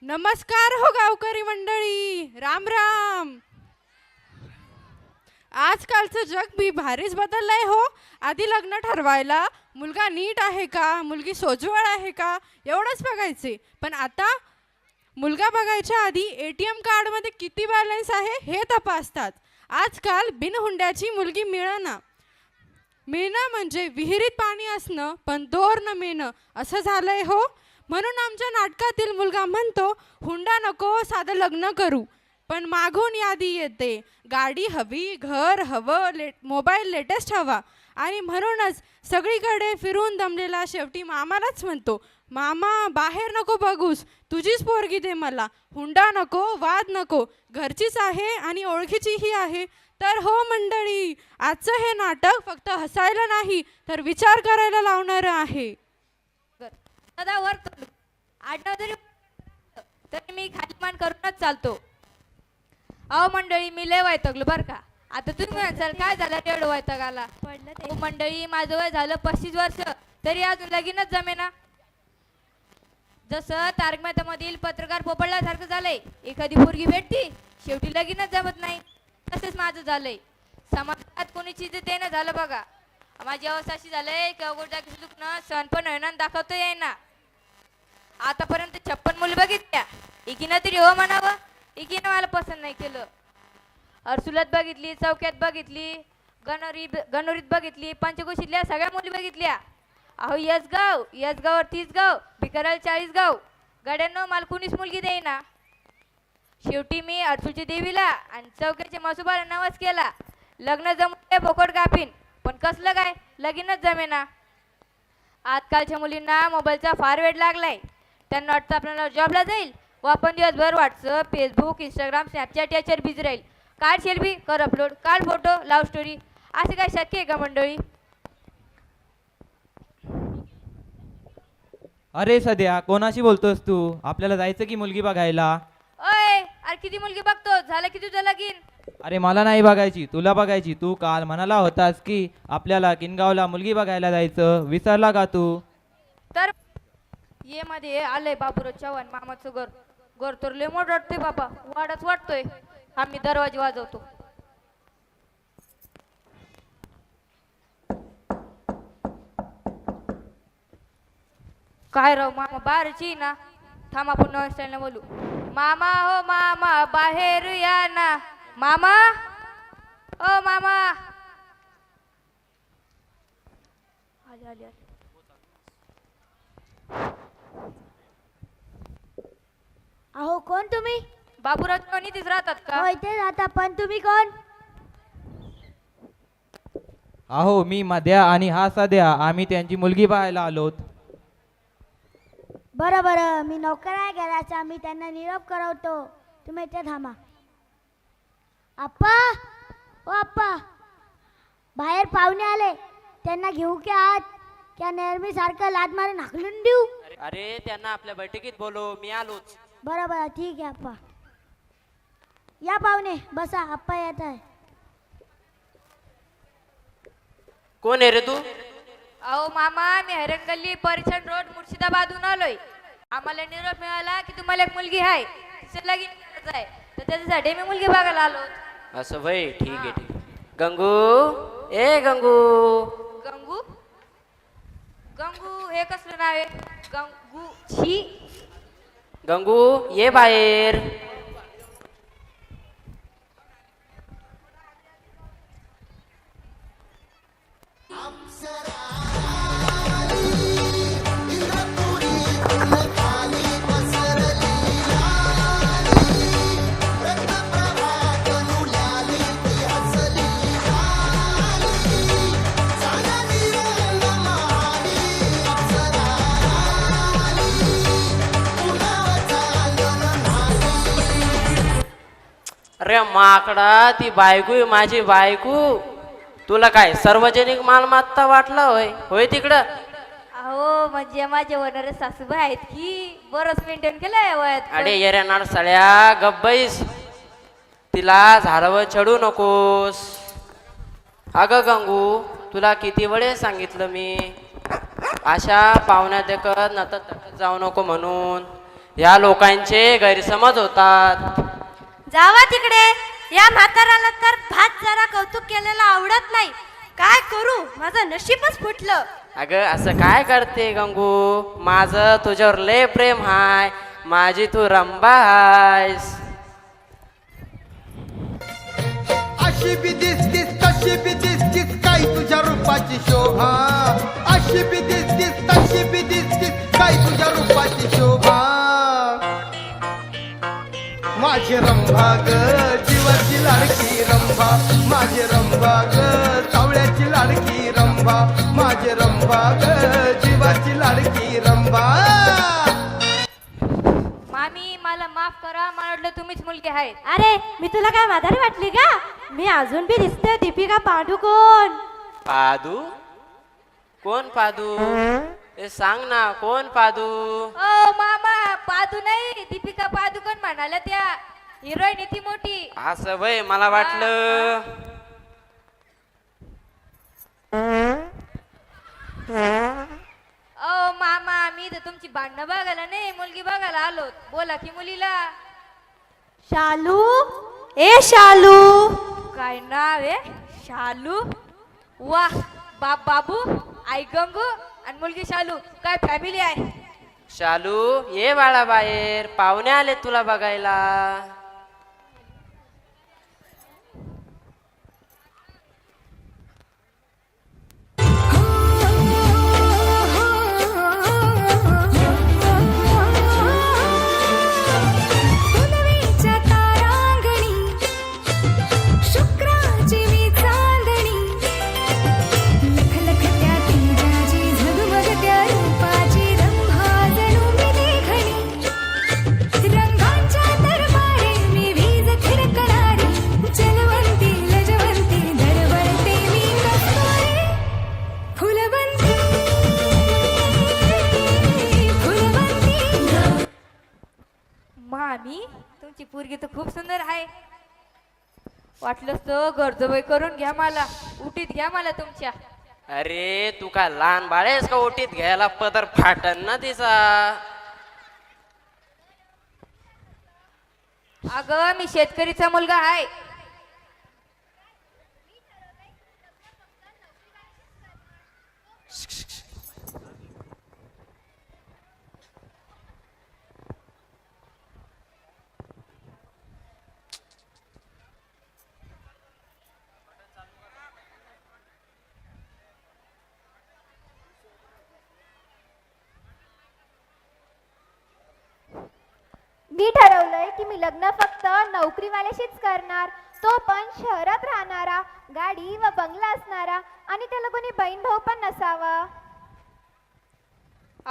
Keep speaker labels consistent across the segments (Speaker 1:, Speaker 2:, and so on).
Speaker 1: नमस्कार हो गावकरी मंडळी, राम राम. आजकालचं जग बी भारीच बदललंय हो. आधी लग्न ठरवायला मुलगा नीट आहे का, मुलगी सोज्वळ आहे का, एवढंच बघायचे. पण आता मुलगा बघायच्या आधी ATM कार्डमध्ये किती बॅलन्स आहे हे तपासतात. आजकाल बिनहुंड्याची मुलगी मिळणं म्हणजे विहिरीत पाणी असणं पण दोर न मिळणं असं झालंय हो. म्हणून आमच्या नाटकातील मुलगा म्हणतो, हुंडा नको, साधं लग्न करू. पण मागून यादी येते, गाडी हवी, घर हवं, मोबाईल लेटेस्ट हवा. आणि म्हणूनच सगळीकडे फिरून दमलेला शेवटी मामालाच म्हणतो, मामा बाहेर नको बघूस, तुझीच पोरगी दे मला. हुंडा नको, वाद नको, घरचीच आहे आणि ओळखीचीही आहे. तर हो मंडळी, आजचं हे नाटक फक्त हसायला नाही तर विचार करायला लावणारं आहे.
Speaker 2: वर आडनाव जरी तरी मी खाली मान करूनच चालतो. अहो मंडळी, मी लय वैतागलो बरं का. आता तुम्ही म्हणाल काय झालं एवढं वैताग आला. हो मंडळी, माझं वय झालं 35 वर्ष तरी अजून लगीनच जमेना. जसं तारक मेहता मधील पत्रकार पोपटल्यासारखं झालंय. एखादी पोरगी भेटती, शेवटी लगीनच जमत नाही. तसंच माझं झालंय. समाजात कोणी चीज देणं झालं बघा. माझी अवस्था अशी झालंय की अवघड जागी दुखणं सण पण होईना, दाखवतो येईना. आतापर्यंत 56 मुली बघितल्या, एकीनं तरी हो म्हणावं. एकीनं मला पसंत नाही केलं. अर्सुलात बघितली, चौक्यात बघितली, गणोरीत बघितली, पंचकोशीतल्या सगळ्या मुली बघितल्या. अहो यसगावर 30 गाव, भिकाराला 40 गाव. गाड्यांनो मला कुणीच मुलगी देईना. शेवटी मी अर्सुलची देवीला आणि चौक्याच्या मसुबाला नवस केला. लग्न जमले बोकड कापीन, पण कसलं काय लगीनच जमेना. आजकालच्या मुलींना मोबाईलचा फार वेळ लागलाय. त्यांना वाटतं आपल्याला जॉबला जाईल व आपण दिवसभर व्हॉट्सअप, फेसबुक, इंस्टाग्राम, स्नॅपचॅट याच्यावर बिझी राहील. काढ सेल्फी, कर अपलोड, काढ फोटो, लव्ह स्टोरी. असे काय शक्य आहे का मंडळी?
Speaker 3: अरे सध्या कोणाशी बोलतोस तू? आपल्याला जायचं की मुलगी बघायला?
Speaker 2: ओय अरे किती मुलगी बघतो, झालं की तुझं लगीन?
Speaker 3: अरे मला नाही बघायची, तुला बघायची. तू काल म्हणाला होतास की आपल्याला किनगावला मुलगी बघायला जायचं, विसरला का तू?
Speaker 2: तर ये मध्ये आलंय बाबूराव चव्हाण मामाचं घर. घर तर लय मोठं वाटतंय बाबा, वाडच वाटतोय. आम्ही दरवाजे वाजवतो. काय राव मामा बाहेरची ना. थांब आपण नवीन स्टाईलने बोलू. मामा हो मामा बाहेर या ना. मामा ओ मामा. आले आले आले.
Speaker 4: अहो कोण तुम्ही?
Speaker 2: बाबूराव चव्हाण इथेच राहतात का?
Speaker 4: हो इथे राहता, पण तुम्ही कोण?
Speaker 3: अहो मी मध्या आणि हा सध्या, आम्ही त्यांची मुलगी पाहायला आलोत.
Speaker 4: बरं बरं, मी नोकर आहे घराचा, मी त्यांना निरोप करवतो. तुम्ही इथे थांबा. आप्पा ओ आप्पा, बाहेर पाहुणे आले, त्यांना घेऊ की आत? क्या नेहमी सारखं लाद मारून हाकलून देऊ?
Speaker 5: अरे त्यांना आपल्या बैठकीत बोलव, मी आलोच.
Speaker 4: बरं बरं ठीक आहे आप्पा. या पाहुणे बसा, आप्पा येत आहे.
Speaker 5: कोण आहे रे तू?
Speaker 2: अहो मामा, मी हैरंगल्ली परिछन रोड मुर्शिदाबादहून आलोय. आम्हाला निरोप मिळाला की तुम्हाला एक मुलगी आहे, तिचं लगीन करायचं आहे. तर त्याच्यासाठी मी मुलगी बघायला आलो.
Speaker 5: असं भाई, ठीक आहे ठीक आहे. गंगू, ए गंगू.
Speaker 2: गंगू गंगू हे कसलं नाव आहे? गंगू छी.
Speaker 5: गंगू ये बाहेर. अरे माकडा, ती बायको आहे माझी बायको. तुला काय सार्वजनिक मालमत्ता वाटला होय? होय तिकडं.
Speaker 2: अहो म्हणजे माझे होणारे सासूबाई आहेत की बरंच मेंटेन केलंय वयात.
Speaker 5: अरे येऱ्या नाडसाळ्या, गब्बईस. तिला झाडावर चढू नकोस. अगं गंगू, तुला किती वेळेस सांगितलं मी, अशा पाहुण्या देखत नतर जाऊ नको म्हणून. ह्या लोकांचे गैरसमज होतात.
Speaker 6: जावा तिकडे. या म्हाताराला तर भात जरा कौतुक केलेलं आवडत नाही. काय करू, माझं नशीबच फुटलं.
Speaker 5: अगं असं काय करते गंगू, माझं तुझ्यावर लय प्रेम हाय, माझी तू रंबा हायस.
Speaker 7: अशी बी दिसतीस तशी बी दिसतीस, काय तुझ्या रूपाची शोभा. अशी बी दिसतीस तशी बी दिसतीस, काय तुझ्या रूपाची शोभा. माझी रंभा ग जीवाची लाडकी रंभा, माझी रंभा ग सावळ्याची लाडकी रंभा, माझी रंभा ग जीवाची लाडकी रंभा.
Speaker 2: मामी मला माफ करा, मला वाटलं तुम्हीच मुलगी आहेत.
Speaker 6: अरे मी तुला काय म्हातारी वाटली का? मी अजून बी दिसते दीपिका पादुकोण.
Speaker 5: पादू? कोण पादू? हे सांग ना, कोण पादू?
Speaker 2: ओ मामा, पादू नाही, दीपिका पादुकोण म्हणाल्या त्या. हिरोईन ती मोठी.
Speaker 5: असं वय, मला वाटलं.
Speaker 2: ओ मामा, मी तर तुमची भांडणं बघायला नाही, मुलगी बघायला आलो. बोला की मुलीला.
Speaker 6: शालू, ए शालू.
Speaker 2: काय नाव आहे? शालू. वाह, बाप बाबू, आई गंगू आणि मुलगी शालू. काय फॅमिली आहे.
Speaker 5: शालू ये बाळा बाहेर, पाहुणे आले तुला बघायला.
Speaker 2: मामी, तुमची पोरगी तर खूप सुंदर आहे. वाटलंच तर गरजबाई करून घ्या मला, उटीत घ्या मला तुमच्या.
Speaker 5: अरे तू काय लहान बाळेस का ओटीत घ्यायला, पदर फाटन ना तिचा.
Speaker 2: अगं मी शेतकरीचा मुलगा आहे.
Speaker 8: मी ठरवलंय की मी लग्न फक्त नोकरीवाल्याशीच करणार, तो पण शहरात राहणारा, गाडी व बंगला असणारा आणि त्याला कोणी बहीण भाऊ पण नसावा.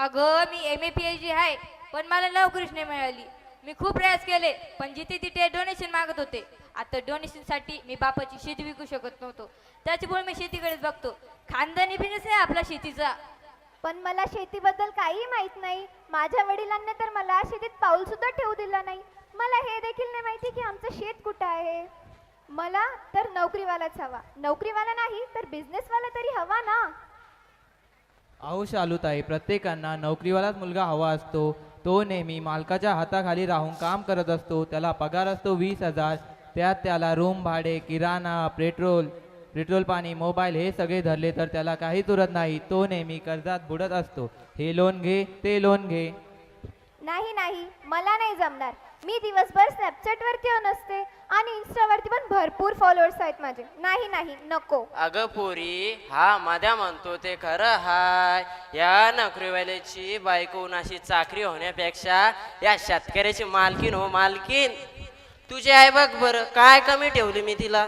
Speaker 2: अगं मी MA PhD आहे, पण मला नोकरीच नाही मिळाली. मी खूप प्रयास केले, पण जिथे तिथे डोनेशन मागत होते. आता डोनेशनसाठी मी बापाची शेती विकू शकत नव्हतो, त्याच्यामुळे मी शेतीकडेच बघतो. खानदानी बिझनेस आहे आपला शेतीचा.
Speaker 8: पण मला शेतीबद्दल काही माहित नाही. माझ्या वडिलांनी तर मला शेतीत पाऊल सुद्धा ठेवू दिलं नाही. मला हे देखील नाही माहिती की आमचं शेत कुठं आहे. मला तर नोकरीवालाच हवा. नोकरीवाला नाही तर बिझनेसवाला तरी हवा ना.
Speaker 3: अहो शालूताई, प्रत्येकांना नोकरीवालाच मुलगा हवा असतो. तो नेहमी मालकाच्या हाताखाली राहून काम करत असतो. त्याला पगार असतो 20,000. त्यात त्याला रूम भाडे, किराणा, पेट्रोल पाणी, मोबाईल हे सगळे धरले तर त्याला काहीच उरत नाही. तो नेहमी कर्जात बुडत असतो. हे लोन घे, ते लोन घे.
Speaker 8: नाही नाही, मला नाही जमणार. मी दिवसभर स्नॅपचॅटवरती ऑन असते आणि इन्स्टावरती पण भरपूर फॉलोअर्स आहेत माझे. नाही नाही, नको.
Speaker 5: अगं पोरी, हा माझ्या म्हणतो ते खरं हाय. या नोकरीवाल्याची बायको अशी चाकरी होण्यापेक्षा या शेतकऱ्याची मालकीन हो मालकीन. तुझी आहे बघ बरं, काय कमी ठेवली मी तिला.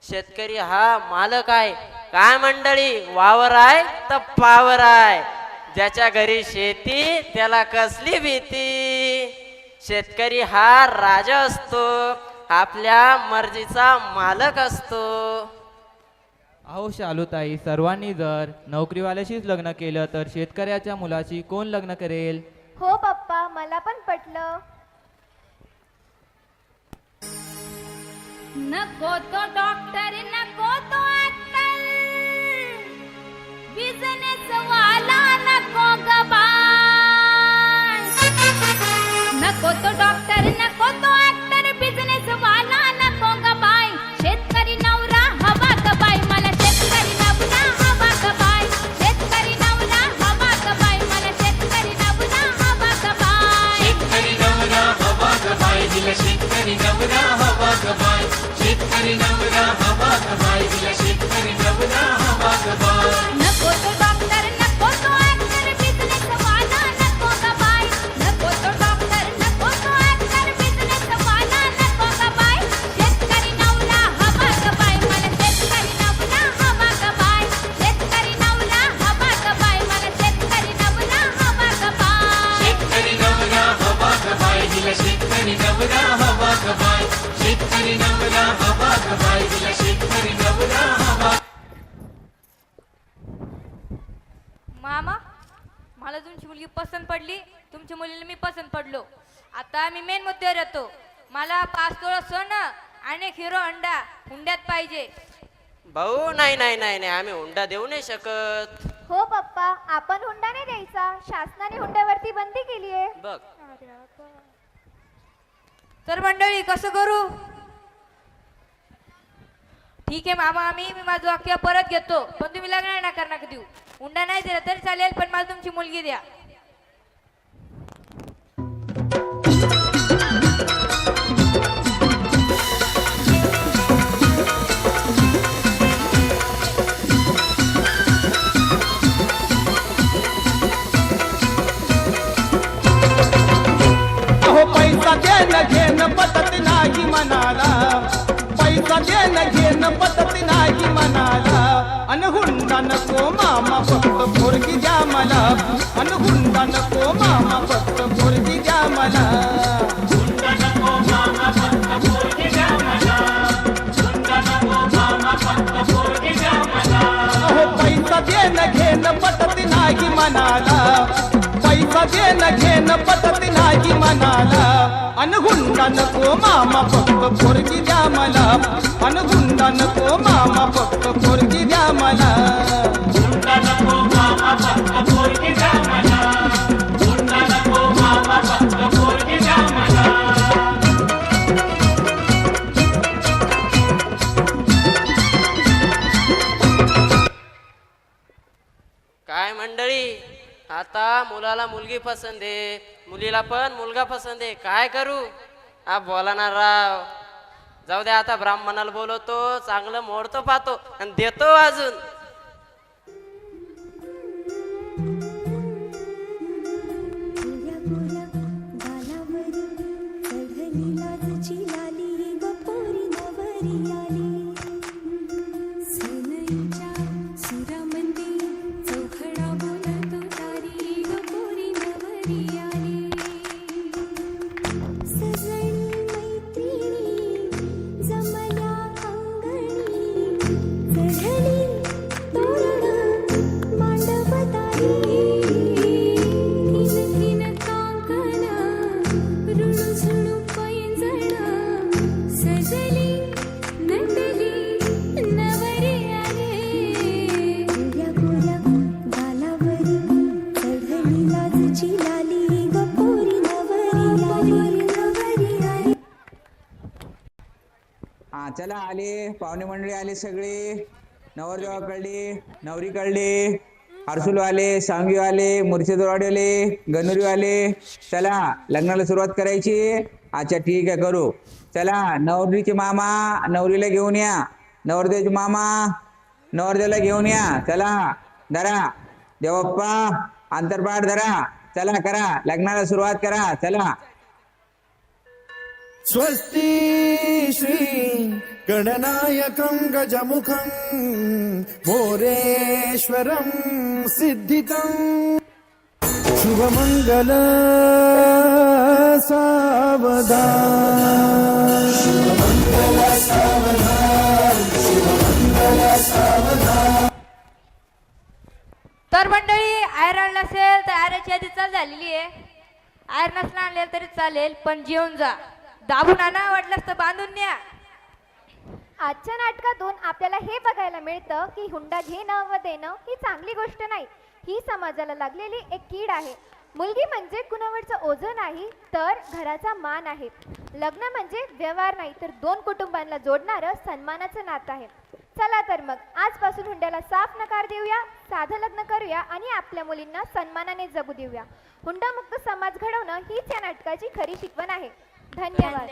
Speaker 5: शेतकरी हा मालक आहे. काय मंडळी, वावर आहे तर पावर आहे. ज्याच्या घरी शेती त्याला कसली भीती. शेतकरी हा राजा असतो, आपल्या मर्जीचा मालक असतो.
Speaker 3: अहो शालूताई, सर्वांनी जर नोकरीवाल्याशीच लग्न केलं तर शेतकऱ्याच्या मुलाशी कोण लग्न करेल?
Speaker 8: हो पप्पा, मला पण पटलं.
Speaker 6: नको तो डॉक्टर, नको तो अक्कल, बिझनेस वाला नको गबाळ. नको तो डॉक्टर नको तो ऍक्टर बिझनेस वाला नको ग बाय नको तो डॉक्टर नको तो ऍक्टर बिझनेस वाला नको ग बाय शेतकरी नवला हवा ग बाय मला शेतकरी नवला हवा ग बाय शेतकरी नवला हवा ग बाय मला शेतकरी नवला हवा ग बाय
Speaker 2: मामा मला तुमची मुलगी पसंत पडली तुमच्या मुलीला मी पसंत पडलो आता मी मेन मुद्द्यावर येतो मला 5 तोळा सोनं आणि 1 हिरो अंडा हुंड्यात पाहिजे
Speaker 5: भाऊ नाही नाही नाही नाही आम्ही हुंडा देऊ नाही शकत.
Speaker 8: हो पप्पा, आपण हुंडा नाही द्यायचा. शासनाने हुंड्यावरती बंदी केली आहे.
Speaker 5: बघ
Speaker 2: तर मंडळी कसं करू? ठीक आहे मामा, मी माझं वाक्य परत घेतो, पण तुम्ही लग्न नका नका देऊ. हुंडा नाही दिला तरी चालेल, पण मला तुमची मुलगी द्या.
Speaker 7: पैसा देणं घेणं पटत नाही मनाला, पैसा देणं घेणं पटत नाही मनाला. अन हुंडा नको मामा फक्त पोरगी द्या मला, अन हुंडा नको मामा फक्त पोरगी द्या मला. हुंडा नको मामा फक्त पोरगी द्या मला, हुंडा नको मामा फक्त पोरगी द्या मला. अहो पैसा देणं घेणं पटत नाही मनाला, पैसा देणं घेणं पटत नाही मनाला. अन हुंडा नको मामा फक्त पोरगी द्या मला, अन हुंडा नको मामा फक्त पोरगी द्या मला. हुंडा नको मामा फक्त पोरगी द्या मला, हुंडा नको मामा फक्त पोरगी द्या मला.
Speaker 5: काय मंडळी, आता मुलाला मुलगी पसंत आहे, मुलीला पण मुलगा पसंत आहे. काय करू? बोला ना राव. जाऊ दे, आता ब्राह्मणाला बोलवतो, चांगलं मोडतो पाहतो आणि देतो अजून.
Speaker 9: चला आले, पाहुणे मंडळी आले सगळे. नवरदेवा कळले, नवरी कळले, हरसुल आले, सांगी आले, मुर्शिदवाडी आले, गणुरी आले. चला लग्नाला सुरुवात करायची. अच्छा ठीक आहे, करू. चला नवरीचे मामा नवरीला घेऊन या, नवरदेवचे मामा नवरदेवला घेऊन या. चला धरा देवप्पा, अंतरपाठ धरा. चला करा, लग्नाला सुरुवात करा. चला.
Speaker 10: स्वस्ति श्री गणनायकं गजमुखं मोरेश्वरं सिद्धितं शुभमंगल सावधान, शुभमंगल सावधान, शुभमंगल सावधान.
Speaker 2: तर मंडळी, आयरन नसेल तर आयरनची आधी चाल झालेली आहे. आयरन नसलं आणलेलं तरी चालेल, पण जेवून जा. दाबून आणा, वाटलंच तर बांधून न्या.
Speaker 8: आजच्या नाटकातून आपल्याला हे बघायला मिळतं की हुंडा घेणं व देणं ही चांगली गोष्ट नाही, ही समाजाला लागलेली एक कीड आहे. मुलगी म्हणजे कुणावरचं ओझं नाही, तर घराचा मान आहे. लग्न म्हणजे व्यवहार नाही, तर दोन कुटुंबांना जोडणारं सन्मानाचं नातं आहे. चला तर मग आजपासून हुंड्याला साफ नकार देऊया, साधं लग्न करूया आणि आपल्या मुलींना सन्मानाने जगू देऊया. हुंडामुक्त समाज घडवणं हीच या नाटकाची खरी शिकवण आहे. धन्यवाद.